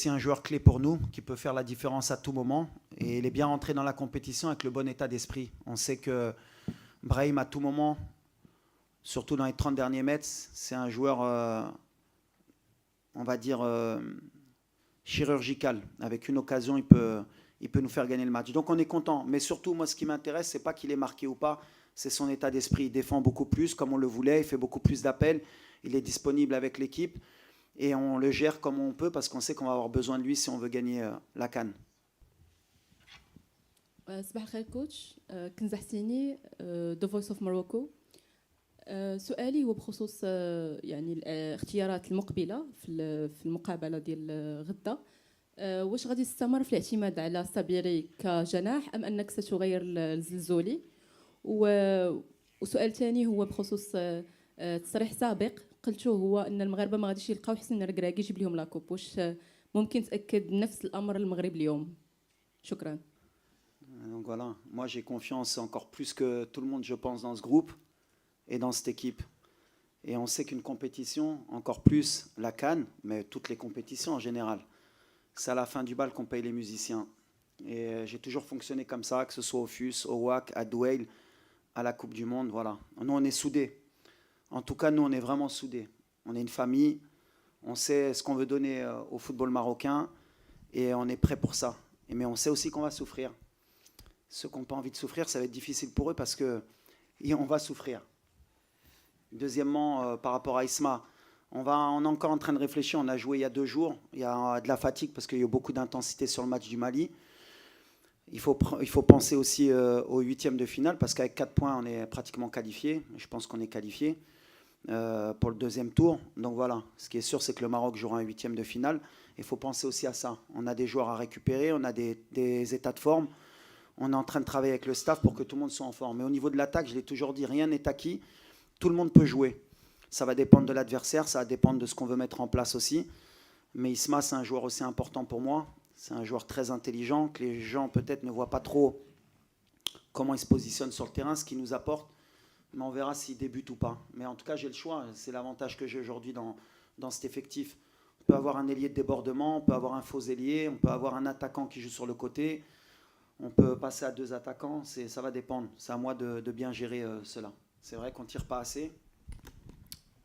C'est un joueur clé pour nous qui peut faire la différence à tout moment et il est bien rentré dans la compétition avec le bon état d'esprit. On sait que Brahim, à tout moment, surtout dans les 30 derniers mètres, c'est un joueur, on va dire, chirurgical. Avec une occasion, il peut nous faire gagner le match. Donc on est content. Mais surtout, moi, ce qui m'intéresse, c'est pas qu'il est marqué ou pas, c'est son état d'esprit. Il défend beaucoup plus, comme on le voulait, il fait beaucoup plus d'appels, il est disponible avec l'équipe. Et on le gère comme on peut parce qu'on sait qu'on va avoir besoin de lui si on veut gagner la CAN. صباح الخير كوتش كنزة حسيني ذا فويس اوف موروكو. سؤالي هو بخصوص يعني الاختيارات المقبله في المقابله ديال غدا. واش غادي تستمر في الاعتماد على صابيري كجناح ام انك ستغير الزلزولي؟ وسؤال ثاني هو بخصوص تصريح سابق قلتوه هو ان المغاربه ما غاديش يلقاو حسن الركراكي يجيب لهم لاكوب. واش ممكن تاكد نفس الامر المغرب اليوم؟ شكرا. Donc voilà, moi j'ai confiance encore plus que tout le monde, je pense, dans ce groupe et dans cette équipe. Et on sait qu'une compétition, encore plus la CAN, mais toutes les compétitions en général, c'est à la fin du bal qu'on paye les musiciens. Et j'ai toujours fonctionné comme ça, que ce soit au FUS, au WAC, à Douai, à la Coupe du Monde, voilà. Nous, on est soudés. En tout cas, nous, on est vraiment soudés. On est une famille, on sait ce qu'on veut donner au football marocain et on est prêt pour ça. Mais on sait aussi qu'on va souffrir. Ceux qui n'ont pas envie de souffrir, ça va être difficile pour eux parce qu'on va souffrir. Deuxièmement, par rapport à Isma, on est encore en train de réfléchir. On a joué il y a 2 jours. Il y a de la fatigue parce qu'il y a eu beaucoup d'intensité sur le match du Mali. Il faut penser aussi au 8e de finale parce qu'avec 4 points, on est pratiquement qualifié. Je pense qu'on est qualifié pour le 2e tour. Donc voilà, ce qui est sûr, c'est que le Maroc jouera un 8e de finale. Il faut penser aussi à ça. On a des joueurs à récupérer, on a des états de forme. On est en train de travailler avec le staff pour que tout le monde soit en forme. Mais au niveau de l'attaque, je l'ai toujours dit, rien n'est acquis. Tout le monde peut jouer. Ça va dépendre de l'adversaire, ça va dépendre de ce qu'on veut mettre en place aussi. Mais Isma, c'est un joueur aussi important pour moi. C'est un joueur très intelligent, que les gens peut-être ne voient pas trop comment il se positionne sur le terrain, ce qu'il nous apporte. Mais on verra s'il débute ou pas. Mais en tout cas, j'ai le choix. C'est l'avantage que j'ai aujourd'hui dans cet effectif. On peut avoir un ailier de débordement, on peut avoir un faux ailier, on peut avoir un attaquant qui joue sur le côté. On peut passer à 2 attaquants, ça va dépendre. C'est à moi de bien gérer cela. C'est vrai qu'on ne tire pas assez.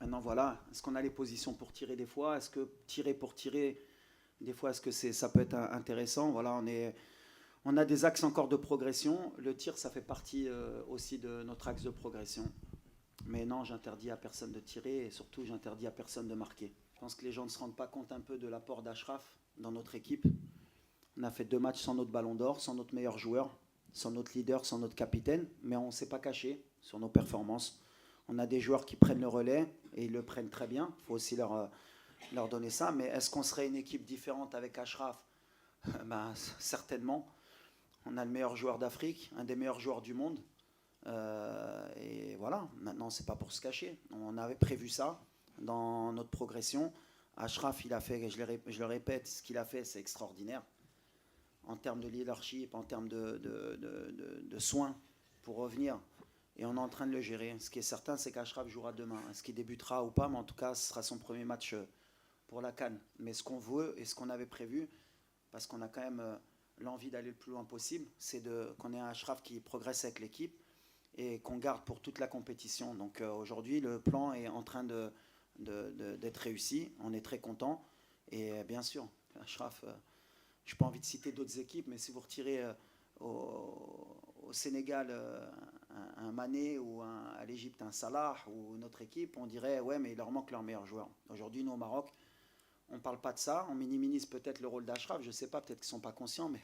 Maintenant, voilà, est-ce qu'on a les positions pour tirer des fois? Est-ce que tirer pour tirer, des fois, est-ce que ça peut être intéressant? Voilà, on a des axes encore de progression. Le tir, ça fait partie aussi de notre axe de progression. Mais non, j'interdis à personne de tirer et surtout, j'interdis à personne de marquer. Je pense que les gens ne se rendent pas compte un peu de l'apport d'Achraf dans notre équipe. On a fait 2 matchs sans notre ballon d'or, sans notre meilleur joueur, sans notre leader, sans notre capitaine, mais on ne s'est pas caché sur nos performances. On a des joueurs qui prennent le relais et ils le prennent très bien. Il faut aussi leur donner ça. Mais est-ce qu'on serait une équipe différente avec Achraf? Certainement. On a le meilleur joueur d'Afrique, un des meilleurs joueurs du monde. Et voilà, maintenant, ce n'est pas pour se cacher. On avait prévu ça dans notre progression. Achraf, il a fait, je le répète, ce qu'il a fait, c'est extraordinaire. En termes de leadership, en termes de soins pour revenir. Et on est en train de le gérer. Ce qui est certain, c'est qu'Achraf jouera demain. Est-ce qu'il débutera ou pas? Mais en tout cas, ce sera son premier match pour la CAN. Mais ce qu'on veut et ce qu'on avait prévu, parce qu'on a quand même l'envie d'aller le plus loin possible, c'est qu'on ait un Achraf qui progresse avec l'équipe et qu'on garde pour toute la compétition. Donc aujourd'hui, le plan est en train d'être réussi. On est très content. Et bien sûr, Achraf... je n'ai pas envie de citer d'autres équipes, mais si vous retirez au Sénégal un Mané ou à l'Égypte un Salah ou notre équipe, on dirait ouais, mais il leur manque leur meilleur joueur. Aujourd'hui, nous au Maroc, on ne parle pas de ça. On minimise peut-être le rôle d'Achraf. Je ne sais pas, peut-être qu'ils ne sont pas conscients, mais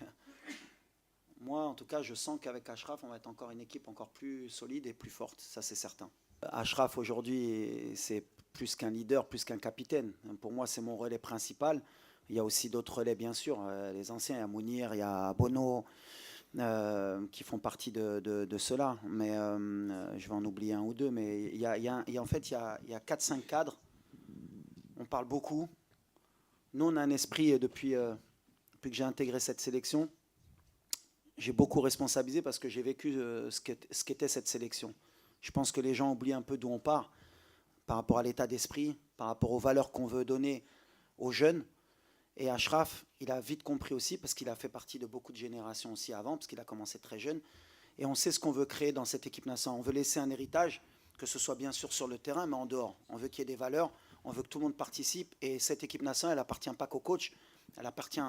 moi, en tout cas, je sens qu'avec Achraf, on va être encore une équipe encore plus solide et plus forte. Ça, c'est certain. Achraf, aujourd'hui, c'est plus qu'un leader, plus qu'un capitaine. Pour moi, c'est mon relais principal. Il y a aussi d'autres relais, bien sûr, les anciens, il y a Mounir, il y a Bono, qui font partie de cela. Mais je vais en oublier un ou deux. Mais en fait, il y a 4-5 cadres. On parle beaucoup. Nous, on a un esprit, depuis que j'ai intégré cette sélection, j'ai beaucoup responsabilisé parce que j'ai vécu ce qu'était cette sélection. Je pense que les gens oublient un peu d'où on part, par rapport à l'état d'esprit, par rapport aux valeurs qu'on veut donner aux jeunes. Et Achraf, il a vite compris aussi, parce qu'il a fait partie de beaucoup de générations aussi avant, parce qu'il a commencé très jeune. Et on sait ce qu'on veut créer dans cette équipe nationale. On veut laisser un héritage, que ce soit bien sûr sur le terrain, mais en dehors. On veut qu'il y ait des valeurs, on veut que tout le monde participe. Et cette équipe nationale, elle n'appartient pas qu'au coach, elle appartient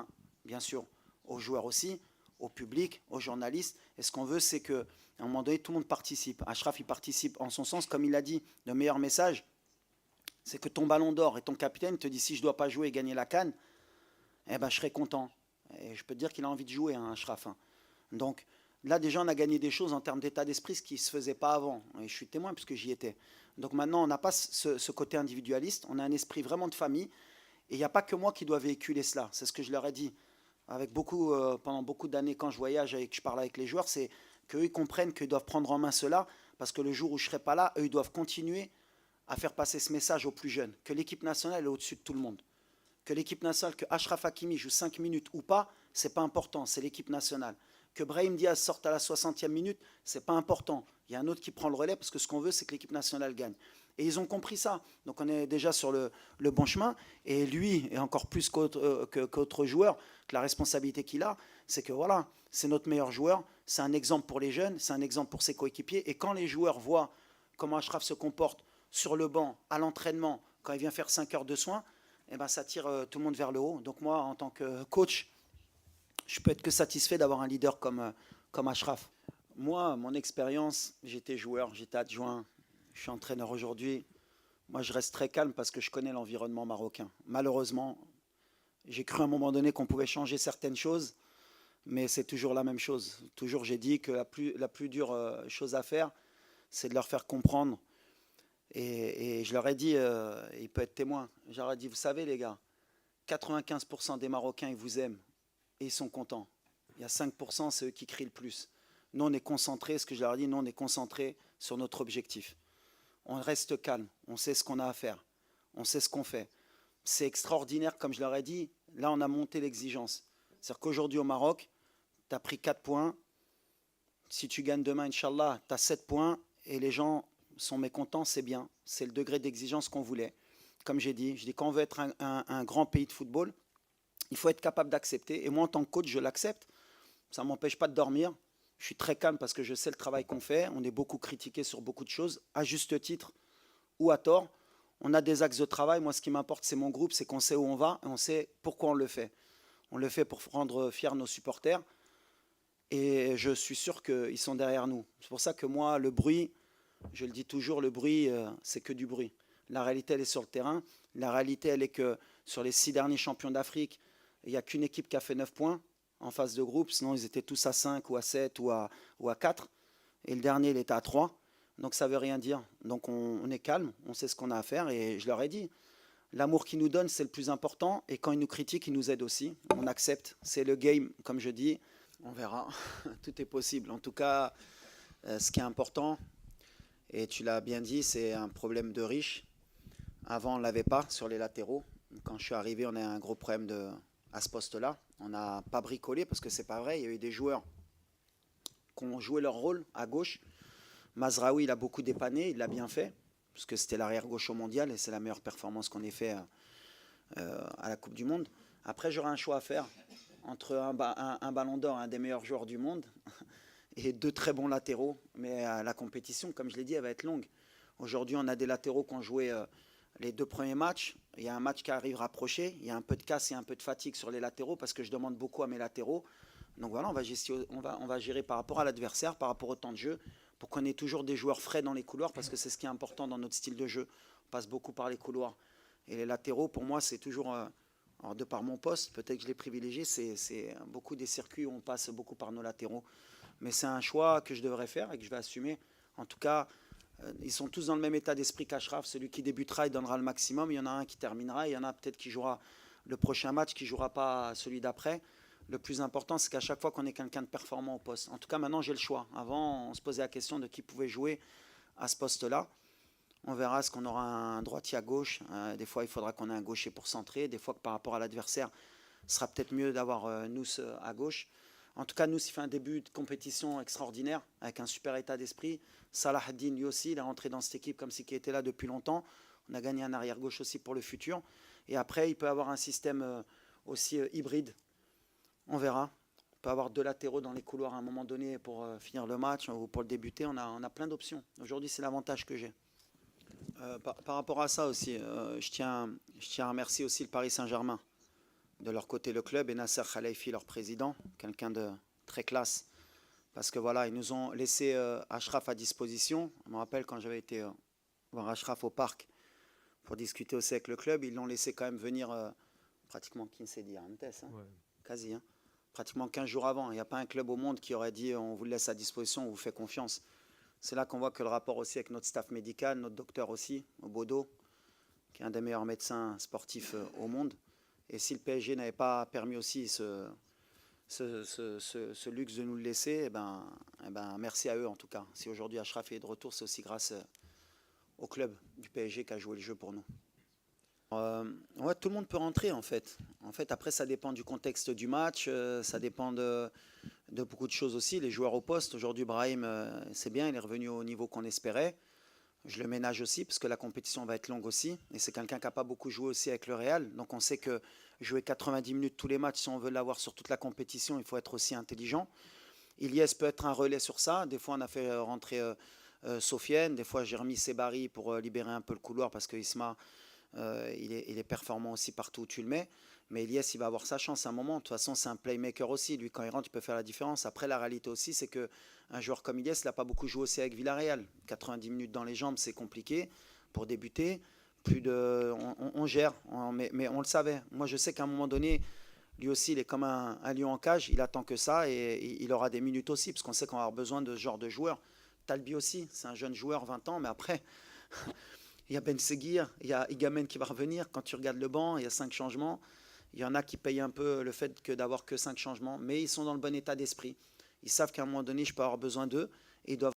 bien sûr aux joueurs aussi, au public, aux journalistes. Et ce qu'on veut, c'est qu'à un moment donné, tout le monde participe. Achraf, il participe en son sens, comme il l'a dit. Le meilleur message, c'est que ton ballon d'or et ton capitaine te dit si je ne dois pas jouer et gagner la CAN, eh ben, je serai content. Et je peux te dire qu'il a envie de jouer, hein, Achraf. Donc là, déjà, on a gagné des choses en termes d'état d'esprit, ce qui ne se faisait pas avant. Et je suis témoin puisque j'y étais. Donc maintenant, on n'a pas ce côté individualiste, on a un esprit vraiment de famille. Et il n'y a pas que moi qui dois véhiculer cela. C'est ce que je leur ai dit. Avec beaucoup, pendant beaucoup d'années, quand je voyage et que je parle avec les joueurs, c'est qu'eux, ils comprennent qu'ils doivent prendre en main cela, parce que le jour où je ne serai pas là, eux, ils doivent continuer à faire passer ce message aux plus jeunes, que l'équipe nationale est au-dessus de tout le monde. Que l'équipe nationale, que Achraf Hakimi joue 5 minutes ou pas, ce n'est pas important, c'est l'équipe nationale. Que Brahim Diaz sorte à la 60e minute, ce n'est pas important. Il y a un autre qui prend le relais, parce que ce qu'on veut, c'est que l'équipe nationale gagne. Et ils ont compris ça. Donc on est déjà sur le bon chemin. Et lui, et encore plus qu'autre joueur, que la responsabilité qu'il a, c'est que voilà, c'est notre meilleur joueur, c'est un exemple pour les jeunes, c'est un exemple pour ses coéquipiers. Et quand les joueurs voient comment Achraf se comporte sur le banc, à l'entraînement, quand il vient faire 5 heures de soins, eh ben, ça tire tout le monde vers le haut. Donc moi, en tant que coach, je peux être que satisfait d'avoir un leader comme Achraf. Moi, mon expérience, j'étais joueur, j'étais adjoint, je suis entraîneur aujourd'hui. Moi, je reste très calme parce que je connais l'environnement marocain. Malheureusement, j'ai cru à un moment donné qu'on pouvait changer certaines choses, mais c'est toujours la même chose. Toujours, j'ai dit que la plus dure chose à faire, c'est de leur faire comprendre. Et je leur ai dit, il peut être témoin, je leur ai dit, vous savez les gars, 95% des Marocains, ils vous aiment et ils sont contents. Il y a 5%, c'est eux qui crient le plus. Nous, on est concentrés, ce que je leur ai dit, nous, on est concentrés sur notre objectif. On reste calme, on sait ce qu'on a à faire, on sait ce qu'on fait. C'est extraordinaire, comme je leur ai dit, là, on a monté l'exigence. C'est-à-dire qu'aujourd'hui, au Maroc, tu as pris 4 points. Si tu gagnes demain, Inch'Allah, tu as 7 points et les gens sont mécontents, c'est bien. C'est le degré d'exigence qu'on voulait. Comme j'ai dit, je dis quand on veut être un grand pays de football, il faut être capable d'accepter. Et moi, en tant que coach, je l'accepte. Ça ne m'empêche pas de dormir. Je suis très calme parce que je sais le travail qu'on fait. On est beaucoup critiqué sur beaucoup de choses, à juste titre ou à tort. On a des axes de travail. Moi, ce qui m'importe, c'est mon groupe, c'est qu'on sait où on va et on sait pourquoi on le fait. On le fait pour rendre fiers nos supporters. Et je suis sûr qu'ils sont derrière nous. C'est pour ça que moi, le bruit, je le dis toujours, le bruit, c'est que du bruit. La réalité, elle est sur le terrain. La réalité, elle est que sur les 6 derniers champions d'Afrique, il n'y a qu'une équipe qui a fait 9 points en phase de groupe. Sinon, ils étaient tous à 5 ou à 7 ou à 4. Et le dernier, il était à 3. Donc, ça ne veut rien dire. Donc, on est calme, on sait ce qu'on a à faire. Et je leur ai dit, l'amour qu'ils nous donnent, c'est le plus important. Et quand ils nous critiquent, ils nous aident aussi. On accepte. C'est le game, comme je dis. On verra. Tout est possible. En tout cas, ce qui est important, et tu l'as bien dit, c'est un problème de riches. Avant, on ne l'avait pas sur les latéraux. Quand je suis arrivé, on a un gros problème à ce poste-là. On n'a pas bricolé parce que c'est pas vrai. Il y a eu des joueurs qui ont joué leur rôle à gauche. Mazraoui, il a beaucoup dépanné, il l'a bien fait, parce que c'était l'arrière gauche au mondial et c'est la meilleure performance qu'on ait fait à la Coupe du Monde. Après, j'aurai un choix à faire entre un ballon d'or, un des meilleurs joueurs du monde, et 2 très bons latéraux. Mais la compétition, comme je l'ai dit, elle va être longue. Aujourd'hui, on a des latéraux qui ont joué les 2 premiers matchs. Il y a un match qui arrive rapproché. Il y a un peu de casse et un peu de fatigue sur les latéraux parce que je demande beaucoup à mes latéraux. Donc voilà, on va gérer par rapport à l'adversaire, par rapport au temps de jeu, pour qu'on ait toujours des joueurs frais dans les couloirs parce que c'est ce qui est important dans notre style de jeu. On passe beaucoup par les couloirs. Et les latéraux, pour moi, c'est toujours, alors de par mon poste, peut-être que je l'ai privilégié, c'est beaucoup des circuits où on passe beaucoup par nos latéraux. Mais c'est un choix que je devrais faire et que je vais assumer. En tout cas, ils sont tous dans le même état d'esprit qu'Achraf. Celui qui débutera, il donnera le maximum. Il y en a un qui terminera. Il y en a peut-être qui jouera le prochain match, qui ne jouera pas celui d'après. Le plus important, c'est qu'à chaque fois qu'on ait quelqu'un de performant au poste. En tout cas, maintenant, j'ai le choix. Avant, on se posait la question de qui pouvait jouer à ce poste-là. On verra, est-ce qu'on aura un droitier à gauche. Des fois, il faudra qu'on ait un gaucher pour centrer. Des fois, que par rapport à l'adversaire, ce sera peut-être mieux d'avoir Nous à gauche. En tout cas, Nous, il fait un début de compétition extraordinaire, avec un super état d'esprit. Salah Ad-Din, lui aussi, il est rentré dans cette équipe comme s'il était là depuis longtemps. On a gagné un arrière-gauche aussi pour le futur. Et après, il peut avoir un système aussi hybride. On verra. On peut avoir 2 latéraux dans les couloirs à un moment donné pour finir le match ou pour le débuter. On a plein d'options. Aujourd'hui, c'est l'avantage que j'ai. Par rapport à ça aussi, je tiens à remercier aussi le Paris Saint-Germain. De leur côté, le club et Nasser Khalifi, leur président, quelqu'un de très classe. Parce que voilà, ils nous ont laissé Achraf à disposition. Je me rappelle quand j'avais été voir Achraf au parc pour discuter aussi avec le club, ils l'ont laissé quand même venir pratiquement 15 días antes, hein, Ouais. quasi, hein, pratiquement 15 jours avant. Il n'y a pas un club au monde qui aurait dit on vous le laisse à disposition, on vous fait confiance. C'est là qu'on voit que le rapport aussi avec notre staff médical, notre docteur aussi, au Bodo, qui est un des meilleurs médecins sportifs au monde. Et si le PSG n'avait pas permis aussi ce luxe de nous le laisser, eh ben, merci à eux en tout cas. Si aujourd'hui Achraf est de retour, c'est aussi grâce au club du PSG qui a joué le jeu pour nous. Ouais, tout le monde peut rentrer en fait. En fait, après, ça dépend du contexte du match, ça dépend de beaucoup de choses aussi. Les joueurs au poste, aujourd'hui, Brahim, c'est bien, il est revenu au niveau qu'on espérait. Je le ménage aussi parce que la compétition va être longue aussi. Et c'est quelqu'un qui n'a pas beaucoup joué aussi avec le Real. Donc on sait que jouer 90 minutes tous les matchs, si on veut l'avoir sur toute la compétition, il faut être aussi intelligent. Ilyes peut être un relais sur ça. Des fois, on a fait rentrer Sofiane. Des fois, j'ai remis Sebari pour libérer un peu le couloir parce que Isma, il est performant aussi partout où tu le mets. Mais Ilyes, il va avoir sa chance à un moment. De toute façon, c'est un playmaker aussi. Lui, quand il rentre, il peut faire la différence. Après, la réalité aussi, c'est qu'un joueur comme Ilyes, il n'a pas beaucoup joué aussi avec Villarreal. 90 minutes dans les jambes, c'est compliqué pour débuter. On gère, mais on le savait. Moi, je sais qu'à un moment donné, lui aussi, il est comme un lion en cage. Il attend que ça et il aura des minutes aussi, parce qu'on sait qu'on va avoir besoin de ce genre de joueur. Talbi aussi, c'est un jeune joueur, 20 ans, mais après, il y a Ben Seguir, il y a Igamen qui va revenir. Quand tu regardes le banc, il y a 5 changements. Il y en a qui payent un peu le fait d'avoir que 5 changements, mais ils sont dans le bon état d'esprit. Ils savent qu'à un moment donné, je peux avoir besoin d'eux et ils doivent